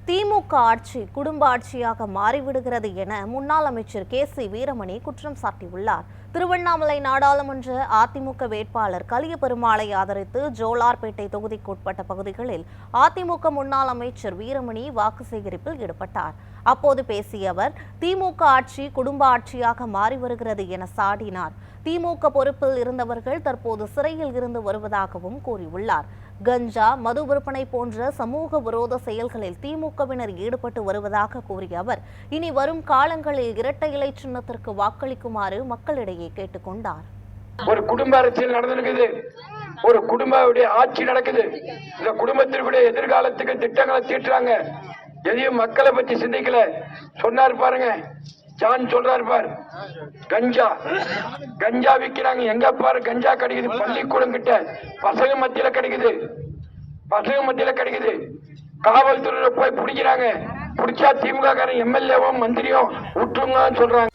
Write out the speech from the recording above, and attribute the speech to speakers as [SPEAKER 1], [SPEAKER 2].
[SPEAKER 1] திமுக ஆட்சி குடும்ப ஆட்சியாக மாறிவிடுகிறது என முன்னாள் அமைச்சர் கே.சி. வீரமணி குற்றம் சாட்டியுள்ளார். திருவண்ணாமலை நாடாளுமன்ற அதிமுக வேட்பாளர் கலியபெருமாளை ஆதரித்து ஜோலார்பேட்டை தொகுதிக்குட்பட்ட பகுதிகளில் அதிமுக முன்னாள் அமைச்சர் வீரமணி வாக்கு சேகரிப்பில் ஈடுபட்டார். அப்போது பேசிய அவர், திமுக ஆட்சி குடும்ப ஆட்சியாக மாறி வருகிறது என சாடினார். திமுக பொறுப்பில் இருந்தவர்கள் தற்போது சிறையில் இருந்து வருவதாகவும் கூறியுள்ளார். கஞ்சா, மது விற்பனை போன்ற சமூக விரோத செயல்களில் திமுகவினர் ஈடுபட்டு வருவதாக கூறிய அவர், இனி வரும் காலங்களில் இரட்டை இலை சின்னத்திற்கு வாக்களிக்குமாறு மக்களிடையே கேட்டுக்கொண்டார்.
[SPEAKER 2] ஒரு குடும்ப அரசியல் நடந்திருக்குது, ஒரு குடும்ப ஆட்சி நடக்குது. இந்த குடும்பத்திற்குடைய எதிர்காலத்துக்கு திட்டங்களை தீட்டுறாங்க. எதையும் மக்களை பத்தி சிந்திக்கல. சொன்னார் பாருங்க, ஜான் சொல்றாரு பாரு, கஞ்சா விற்கிறாங்க. எங்க பாரு கஞ்சா கிடைக்குது? பள்ளிக்கூடம் கிட்ட பசங்க மத்தியில கிடைக்குது. காவல்துறையில போய் பிடிக்கிறாங்க. பிடிச்சா திமுக காரன் எம்எல்ஏவும் மந்திரியும் விட்டுருங்கன்னு சொல்றாங்க.